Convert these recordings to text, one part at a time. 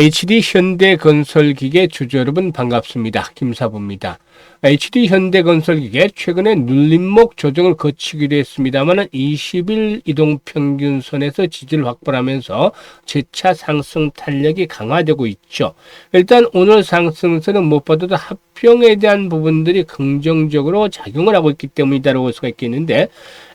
HD 현대건설기계 주주 여러분 반갑습니다. 김사부입니다. HD 현대건설기계 최근에 눌림목 조정을 거치기도 했습니다만 20일 이동평균선에서 지지를 확보하면서 재차 상승 탄력이 강화되고 있죠. 일단 오늘 상승세는 무엇보다도 합병에 대한 부분들이 긍정적으로 작용을 하고 있기 때문이다라고 볼 수가 있겠는데,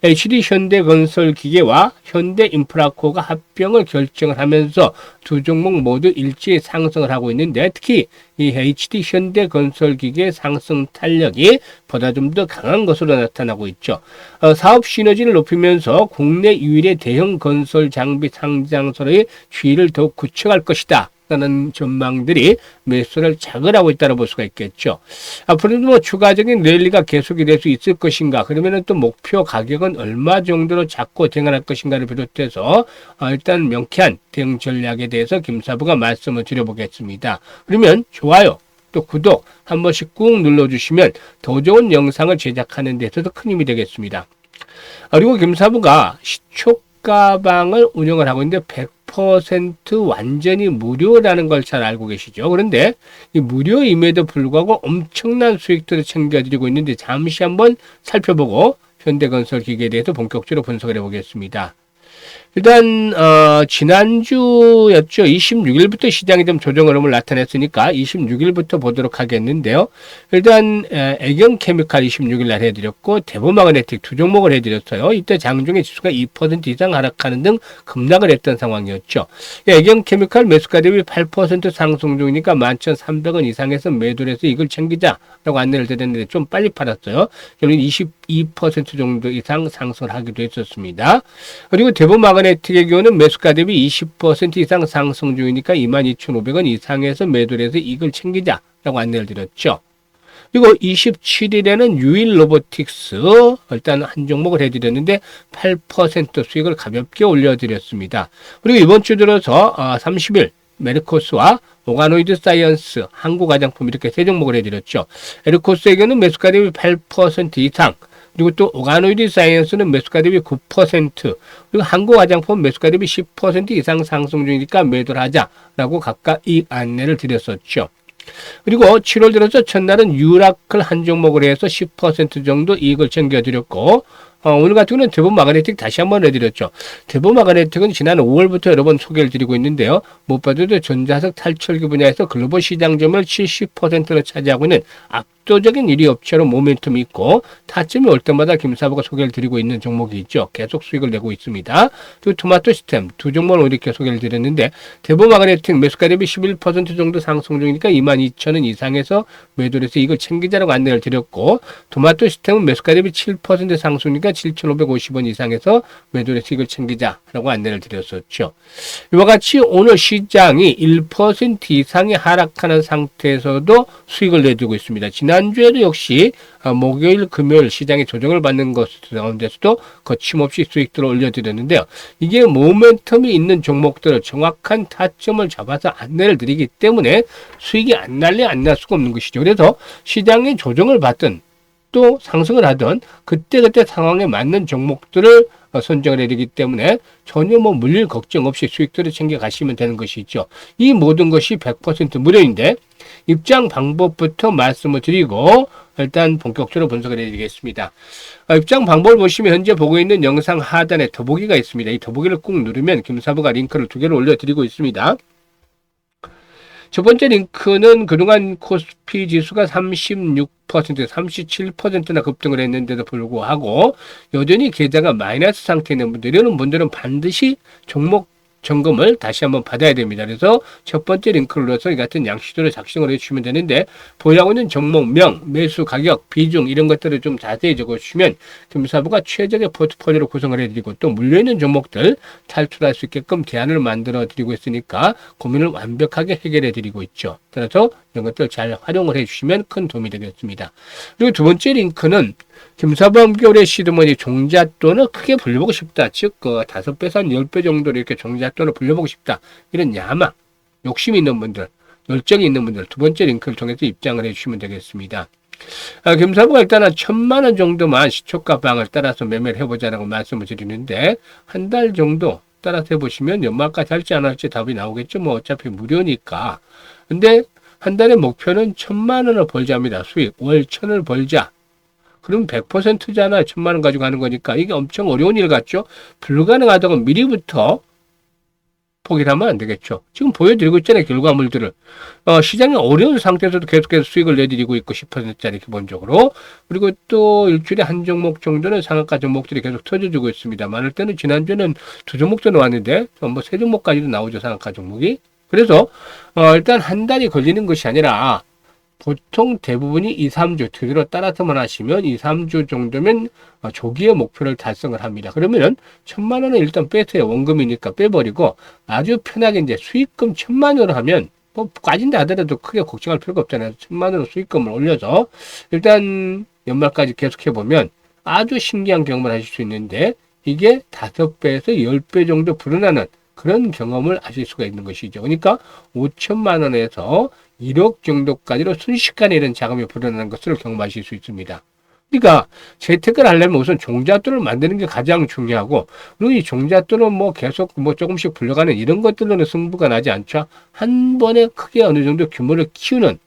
HD 현대건설기계와 현대인프라코가 합병을 결정을 하면서 두 종목 모두 일제히 상승을 하고 있는데, 특히 이 HD 현대건설기계 상승 탄력이 보다 좀 더 강한 것으로 나타나고 있죠. 사업 시너지를 높이면서 국내 유일의 대형 건설 장비 상장소의 지위를 더욱 구축할 것이다 라는 전망들이 매수를 자극하고 있다고 볼 수가 있겠죠. 앞으로도 뭐 추가적인 랠리가 계속이 될 수 있을 것인가, 그러면 또 목표 가격은 얼마 정도로 잡고 대응할 것인가를 비롯해서 일단 명쾌한 대응 전략에 대해서 김사부가 말씀을 드려보겠습니다. 그러면 좋아요, 또 구독 한 번씩 꾹 눌러주시면 더 좋은 영상을 제작하는 데 있어서 큰 힘이 되겠습니다. 그리고 김사부가 시초가방을 운영을 하고 있는데 100% 완전히 무료라는 걸 잘 알고 계시죠. 그런데 이 무료임에도 불구하고 엄청난 수익들을 챙겨드리고 있는데, 잠시 한번 살펴보고 현대건설기계에 대해서 본격적으로 분석을 해보겠습니다. 일단 지난주였죠. 26일부터 시장이 좀 조정 흐름을 나타냈으니까 26일부터 보도록 하겠는데요. 일단 애경케미칼 26일 날 해드렸고, 대보마그네틱 두 종목을 해드렸어요. 이때 장중에 지수가 2% 이상 하락하는 등 급락을 했던 상황이었죠. 애경케미칼 매수가 대비 8% 상승 중이니까 11,300원 이상에서 매도를 해서 이걸 챙기자라고 안내를 드렸는데 좀 빨리 팔았어요. 결국 22% 정도 이상 상승을 하기도 했었습니다. 그리고 대보마그네틱의 경우는 매수가 대비 20% 이상 상승 중이니까 22,500원 이상에서 매도를 해서 이걸 챙기자라고 안내를 드렸죠. 그리고 27일에는 유일 로보틱스 일단 한 종목을 해드렸는데 8% 수익을 가볍게 올려드렸습니다. 그리고 이번 주 들어서 30일 메르코스와 오가노이드 사이언스, 한국화장품 이렇게 세 종목을 해드렸죠. 메르코스에게는 매수가 대비 8% 이상, 그리고 또 오가노이드 사이언스는 매수가 대비 9%, 그리고 한국화장품 매수가 대비 10% 이상 상승 중이니까 매도를 하자라고 각각 이익 안내를 드렸었죠. 그리고 7월 들어서 첫날은 유라클 한 종목을 해서 10% 정도 이익을 챙겨드렸고, 오늘 같은 경우는 대보마그네틱 다시 한번 해드렸죠. 대보마그네틱은 지난 5월부터 여러 번 소개를 드리고 있는데요. 무엇보다도 전자석 탈철기 분야에서 글로벌 시장 점유율 70%를 차지하고 있는 압도적인 1위 업체로 모멘텀이 있고, 타점이 올 때마다 김사부가 소개를 드리고 있는 종목이 있죠. 계속 수익을 내고 있습니다. 그리고 토마토 시스템 두 종목을 이렇게 소개를 드렸는데, 대보마그네틱 매수가 대비 11% 정도 상승 중이니까 22,000원 이상에서 매도를 해서 이걸 챙기자라고 안내를 드렸고, 토마토 시스템은 매수가 대비 7% 상승이니까 7,550원 이상에서 매도를 해서 이걸 챙기자라고 안내를 드렸었죠. 이와 같이 오늘 시장이 1% 이상이 하락하는 상태에서도 수익을 내주고 있습니다. 지난주에도 역시 목요일, 금요일 시장이 조정을 받는 것 가운데서도 거침없이 수익들을 올려드렸는데요. 이게 모멘텀이 있는 종목들을 정확한 타점을 잡아서 안내를 드리기 때문에 수익이 안 날래 안 날 수가 없는 것이죠. 그래서 시장이 조정을 받든 또 상승을 하든 그때그때 상황에 맞는 종목들을 선정을 해야 되기 때문에 전혀 뭐 물릴 걱정 없이 수익들을 챙겨 가시면 되는 것이죠. 이 모든 것이 100% 무료인데, 입장 방법부터 말씀을 드리고 일단 본격적으로 분석을 해드리겠습니다. 입장 방법을 보시면 현재 보고 있는 영상 하단에 더보기가 있습니다. 이 더보기를 꾹 누르면 김사부가 링크를 두 개를 올려드리고 있습니다. 첫 번째 링크는 그동안 코스피 지수가 36%, 37%나 급등을 했는데도 불구하고 여전히 계좌가 마이너스 상태에 있는 분들, 이런 분들은 반드시 종목 점검을 다시 한번 받아야 됩니다. 그래서 첫 번째 링크를 눌러서 이 같은 양식들을 작성을 해주시면 되는데, 보유하고 있는 종목명, 매수 가격, 비중 이런 것들을 좀 자세히 적어주시면 김사부가 최적의 포트폴리오를 구성을 해드리고, 또 물려있는 종목들 탈출할 수 있게끔 대안을 만들어 드리고 있으니까 고민을 완벽하게 해결해 드리고 있죠. 따라서 이런 것들 잘 활용을 해주시면 큰 도움이 되겠습니다. 그리고 두 번째 링크는 김사부 함겨울의 시드머니 종잣돈을 크게 불려보고 싶다. 즉, 5배에서 한 10배 정도로 이렇게 종잣돈을 불려보고 싶다. 이런 야망, 욕심이 있는 분들, 열정이 있는 분들, 두 번째 링크를 통해서 입장을 해주시면 되겠습니다. 김사부가 일단 한 1,000만 원 정도만 시초가 방을 따라서 매매를 해보자라고 말씀을 드리는데, 한 달 정도 따라서 해보시면 연말까지 할지 안 할지 답이 나오겠죠. 뭐 어차피 무료니까. 근데 한 달의 목표는 1,000만 원을 벌자입니다. 수익. 월 1,000을 벌자. 그럼 100%잖아. 1,000만 원 가지고 하는 거니까. 이게 엄청 어려운 일 같죠? 불가능하다고 미리부터 포기를 하면 안 되겠죠. 지금 보여드리고 있잖아요. 결과물들을. 시장이 어려운 상태에서도 계속해서 수익을 내드리고 있고 10%짜리 기본적으로. 그리고 또 일주일에 한 종목 정도는 상한가 종목들이 계속 터져주고 있습니다. 많을 때는 지난주에는 2종목 정도 나왔는데 뭐 3종목까지도 나오죠. 상한가 종목이. 그래서 일단 한 달이 걸리는 것이 아니라 보통 대부분이 2, 3주 그대로 따라서만 하시면 2, 3주 정도면 조기에 목표를 달성을 합니다. 그러면은 1,000만 원은 일단 빼세요. 원금이니까 빼버리고 아주 편하게 이제 수익금 1,000만 원을 하면 뭐 까진다 하더라도 크게 걱정할 필요가 없잖아요. 1,000만 원 수익금을 올려서 일단 연말까지 계속해 보면 아주 신기한 경험을 하실 수 있는데 이게 5배에서 10배 정도 불어나는 그런 경험을 하실 수가 있는 것이죠. 그러니까 5,000만 원에서 1억 정도까지로 순식간에 이런 자금이 불어나는 것을 경험하실 수 있습니다. 그러니까 재테크를 하려면 우선 종잣돈을 만드는 게 가장 중요하고, 그리고 이 종잣돈은 뭐 계속 뭐 조금씩 불려가는 이런 것들로는 승부가 나지 않죠. 한 번에 크게 어느 정도 규모를 키우는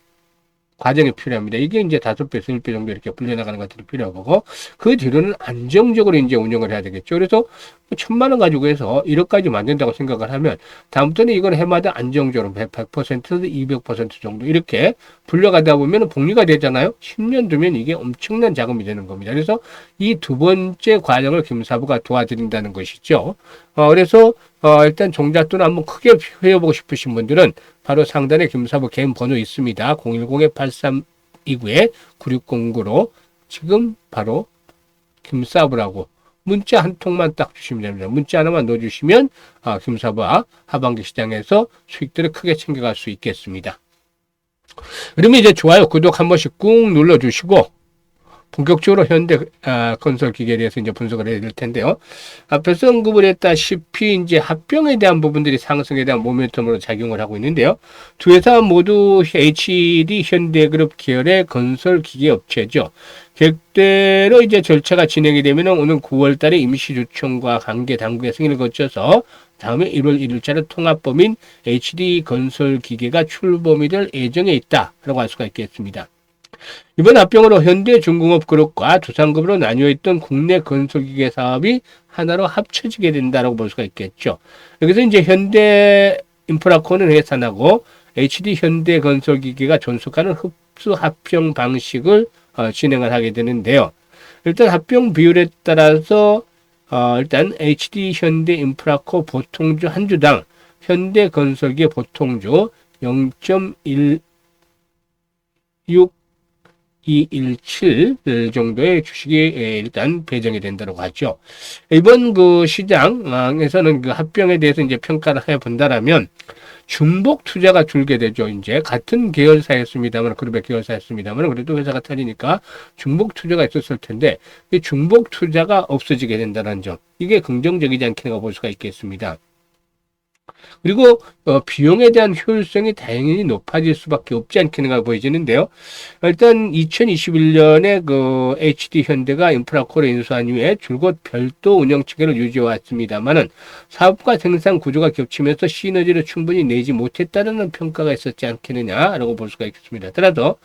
과정이 필요합니다. 이게 이제 5배, 10배 정도 이렇게 불려나가는 것들이 필요하고, 그 뒤로는 안정적으로 이제 운영을 해야 되겠죠. 그래서 1,000만 원 가지고 해서 1억까지 만든다고 생각을 하면, 다음부터는 이건 해마다 안정적으로 100%에서 200% 정도 이렇게 불려가다 보면 복리가 되잖아요. 10년 두면 이게 엄청난 자금이 되는 겁니다. 그래서 이 두 번째 과정을 김사부가 도와드린다는 것이죠. 그래서 일단 종잣돈 한번 크게 회해보고 싶으신 분들은 바로 상단에 김사부 개인 번호 있습니다. 010-8329-9609로 지금 바로 김사부라고 문자 한 통만 딱 주시면 됩니다. 문자 하나만 넣어주시면 김사부와 하반기 시장에서 수익들을 크게 챙겨갈 수 있겠습니다. 그러면 이제 좋아요, 구독 한 번씩 꾹 눌러주시고 본격적으로 현대 건설 기계에 대해서 이제 분석을 해야 될 텐데요. 앞에서 언급을 했다시피 이제 합병에 대한 부분들이 상승에 대한 모멘텀으로 작용을 하고 있는데요. 두 회사 모두 HD 현대그룹 계열의 건설 기계 업체죠. 계획대로 이제 절차가 진행이 되면 오는 9월 달에 임시주총과 관계 당국의 승인을 거쳐서 다음에 1월 1일자로 통합범인 HD 건설 기계가 출범이 될 예정에 있다라고 할 수가 있겠습니다. 이번 합병으로 현대중공업그룹과 두산그룹으로 나뉘어 있던 국내 건설기계 사업이 하나로 합쳐지게 된다고 볼 수가 있겠죠. 여기서 이제 현대인프라코는 해산하고 HD 현대건설기계가 존속하는 흡수 합병 방식을 진행을 하게 되는데요. 일단 합병 비율에 따라서 일단 HD 현대인프라코 보통주 한 주당 현대건설기계 보통주 0.16 217 정도의 주식이 일단 배정이 된다고 하죠. 이번 그 시장에서는 그 합병에 대해서 이제 평가를 해 본다라면 중복 투자가 줄게 되죠. 이제 같은 계열사였습니다만, 그룹의 계열사였습니다만, 그래도 회사가 터지니까 중복 투자가 있었을 텐데, 이 중복 투자가 없어지게 된다는 점, 이게 긍정적이지 않겠는가 볼 수가 있겠습니다. 그리고 비용에 대한 효율성이 당연히 높아질 수밖에 없지 않겠는가 보여지는데요. 일단 2021년에 그 HD 현대가 인프라코를 인수한 이후에 줄곧 별도 운영 체계를 유지해 왔습니다만은 사업과 생산 구조가 겹치면서 시너지를 충분히 내지 못했다는 평가가 있었지 않겠느냐라고 볼 수가 있겠습니다. 따라서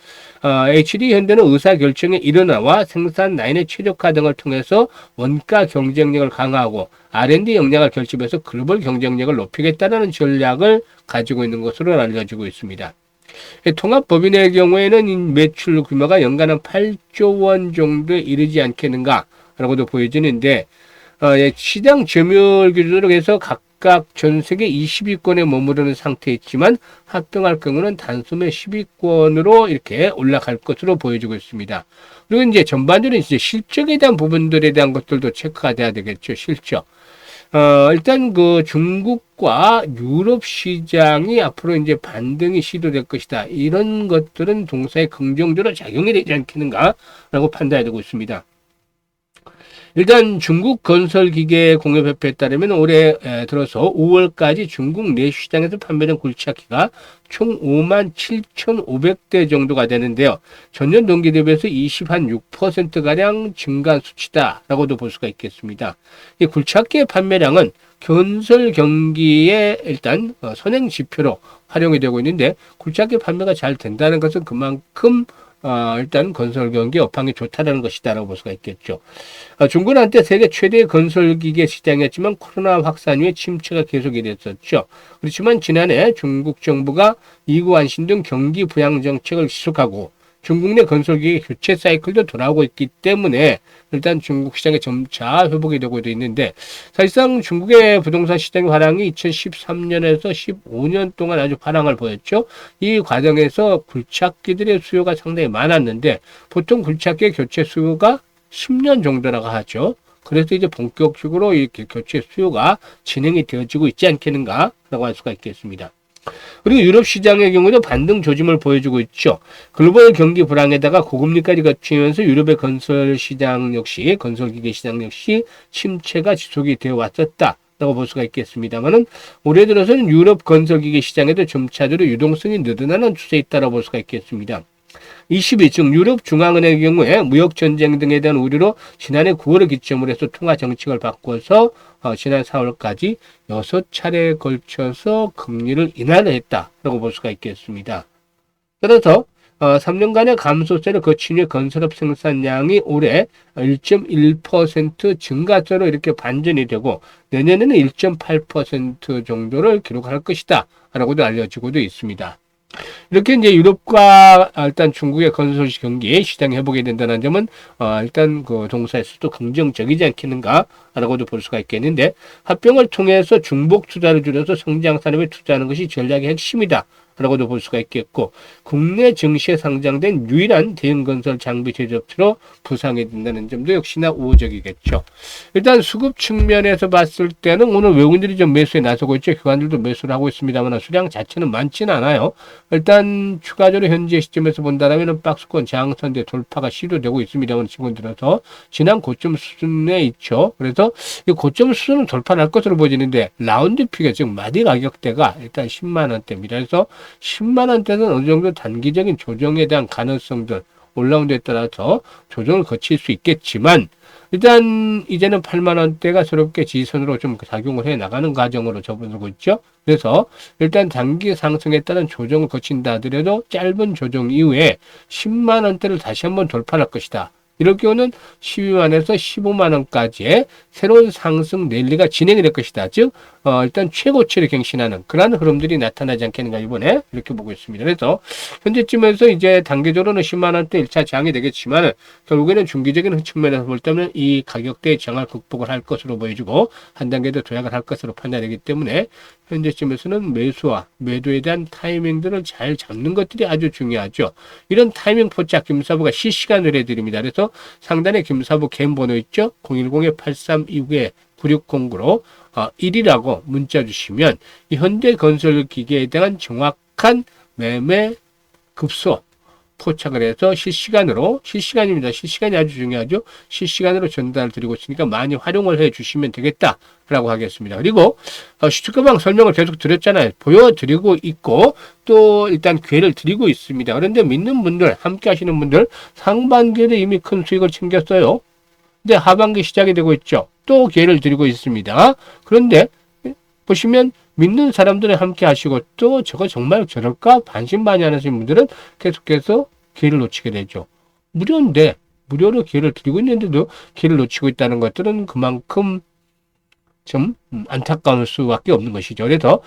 HD 현대는 의사 결정의 일원화와 생산 라인의 최적화 등을 통해서 원가 경쟁력을 강화하고 R&D 역량을 결집해서 글로벌 경쟁력을 높이겠다는 전략을 가지고 있는 것으로 알려지고 있습니다. 통합법인의 경우에는 매출 규모가 연간 한 8조 원 정도에 이르지 않겠는가라고도 보여지는데 시장 점유율 기준으로 해서 각각 전 세계 20위권에 머무르는 상태였지만 합병할 경우는 단숨에 10위권으로 이렇게 올라갈 것으로 보여지고 있습니다. 그리고 이제 전반적으로 이제 실적에 대한 부분들에 대한 것들도 체크가 돼야 되겠죠. 실적. 일단 그 중국과 유럽 시장이 앞으로 이제 반등이 시도될 것이다. 이런 것들은 동사에 긍정적으로 작용이 되지 않겠는가라고 판단이 되고 있습니다. 일단 중국 건설기계 공업협회에 따르면 올해 들어서 5월까지 중국 내시장에서 판매된 굴착기가 총 5만 7,500대 정도가 되는데요. 전년 동기 대비해서 26%가량 증가한 수치다라고도 볼 수가 있겠습니다. 이 굴착기의 판매량은 건설 경기에 일단 선행 지표로 활용이 되고 있는데 굴착기 판매가 잘 된다는 것은 그만큼 일단 건설 경기 업황이 좋다는 것이다라고 볼 수가 있겠죠. 중국은 한때 세계 최대의 건설기계 시장이었지만 코로나 확산 후에 침체가 계속이 됐었죠. 그렇지만 지난해 중국 정부가 이구안신 등 경기 부양 정책을 지속하고 중국 내 건설기계 교체 사이클도 돌아오고 있기 때문에 일단 중국 시장이 점차 회복이 되고 있는데 사실상 중국의 부동산 시장 화랑이 2013년에서 15년 동안 아주 화랑을 보였죠. 이 과정에서 굴착기들의 수요가 상당히 많았는데 보통 굴착기의 교체 수요가 10년 정도라고 하죠. 그래서 이제 본격적으로 이렇게 교체 수요가 진행이 되어지고 있지 않겠는가라고 할 수가 있겠습니다. 그리고 유럽 시장의 경우도 반등 조짐을 보여주고 있죠. 글로벌 경기 불황에다가 고금리까지 겹치면서 유럽의 건설 시장 역시 건설기계 시장 역시 침체가 지속이 되어 왔었다라고 볼 수가 있겠습니다만은 올해 들어서는 유럽 건설기계 시장에도 점차적으로 유동성이 늘어나는 추세에 있다고 볼 수가 있겠습니다. 22층 유럽 중앙은행의 경우에 무역 전쟁 등에 대한 우려로 지난해 9월을 기점으로 해서 통화 정책을 바꿔서 지난 4월까지 6차례에 걸쳐서 금리를 인하를 했다라고 볼 수가 있겠습니다. 따라서 3년간의 감소세를 거친 후에 건설업 생산량이 올해 1.1% 증가세로 이렇게 반전이 되고 내년에는 1.8% 정도를 기록할 것이다 라고도 알려지고도 있습니다. 이렇게 이제 유럽과 일단 중국의 건설 경기 시장이 회복이 된다는 점은 일단 그 동사에서도 긍정적이지 않겠는가라고도 볼 수가 있겠는데 합병을 통해서 중복 투자를 줄여서 성장 산업에 투자하는 것이 전략의 핵심이다. 라고도 볼 수가 있겠고 국내 증시에 상장된 유일한 대형건설 장비 제조업체로 부상이 된다는 점도 역시나 우호적이겠죠. 일단 수급 측면에서 봤을 때는 오늘 외국인들이 좀 매수에 나서고 있죠. 기관들도 매수를 하고 있습니다만 수량 자체는 많지는 않아요. 일단 추가적으로 현재 시점에서 본다면 박스권 저항선대 돌파가 시도되고 있습니다만 지금 들어서 지난 고점 수준에 있죠. 그래서 이 고점 수준은 돌파할 것으로 보이는데 라운드 피가 지금 마디 가격대가 일단 10만 원대입니다. 그래서 10만 원대는 어느 정도 단기적인 조정에 대한 가능성들 올라온 데에 따라서 조정을 거칠 수 있겠지만 일단 이제는 8만 원대가 새롭게 지지선으로 좀 작용을 해 나가는 과정으로 접어들고 있죠. 그래서 일단 단기 상승에 따른 조정을 거친다 하더라도 짧은 조정 이후에 10만 원대를 다시 한번 돌파할 것이다. 이럴 경우는 12만에서 15만 원까지의 새로운 상승 랠리가 진행이 될 것이다. 즉 일단 최고치를 갱신하는 그러한 흐름들이 나타나지 않겠는가 이번에 이렇게 보고 있습니다. 그래서 현재쯤에서 이제 단계적으로는 10만 원대 1차 저항이 되겠지만 결국에는 중기적인 측면에서 볼 때는 이 가격대의 저항을 극복을 할 것으로 보여지고 한 단계 더 도약을 할 것으로 판단되기 때문에 현재쯤에서는 매수와 매도에 대한 타이밍들을 잘 잡는 것들이 아주 중요하죠. 이런 타이밍 포착 김사부가 실시간으로 해드립니다. 그래서 상단에 김사부 개인 번호 있죠. 010-8329-9609로 1이라고 문자 주시면 이 현대건설기계에 대한 정확한 매매 급소 포착을 해서 실시간입니다. 실시간이 아주 중요하죠. 실시간으로 전달을 드리고 있으니까 많이 활용을 해 주시면 되겠다라고 하겠습니다. 그리고 시초가방 설명을 계속 드렸잖아요. 보여드리고 있고 또 일단 기회를 드리고 있습니다. 그런데 믿는 분들, 함께 하시는 분들 상반기에도 이미 큰 수익을 챙겼어요. 근데 하반기 시작이 되고 있죠. 또 기회를 드리고 있습니다. 그런데 보시면 믿는 사람들은 함께 하시고 또 저거 정말 저럴까 반신반의하시는 분들은 계속해서 기회를 놓치게 되죠. 무료인데 무료로 기회를 드리고 있는데도 기회를 놓치고 있다는 것들은 그만큼 좀 안타까울 수밖에 없는 것이죠. 그래서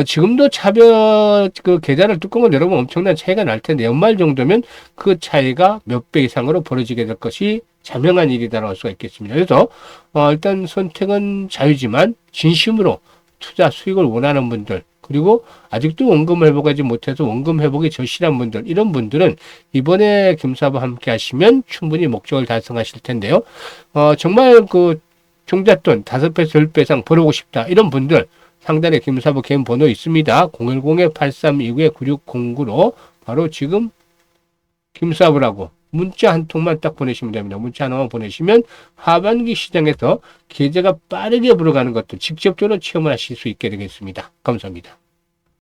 지금도 차별 그 계좌를 뚜껑을 열어보면 엄청난 차이가 날 텐데 연말 정도면 그 차이가 몇 배 이상으로 벌어지게 될 것이 자명한 일이다라고 할 수가 있겠습니다. 그래서 일단 선택은 자유지만 진심으로 투자 수익을 원하는 분들 그리고 아직도 원금 회복하지 못해서 원금 회복이 절실한 분들 이런 분들은 이번에 김사부와 함께 하시면 충분히 목적을 달성하실 텐데요. 정말 그 종잣돈 5배, 10배 이상 벌어보고 싶다 이런 분들 상단에 김사부 개인 번호 있습니다. 010-8329-9609로 바로 지금 김사부라고 문자 한 통만 딱 보내시면 됩니다. 문자 하나만 보내시면 하반기 시장에서 계좌가 빠르게 불어가는 것도 직접적으로 체험을 하실 수 있게 되겠습니다. 감사합니다.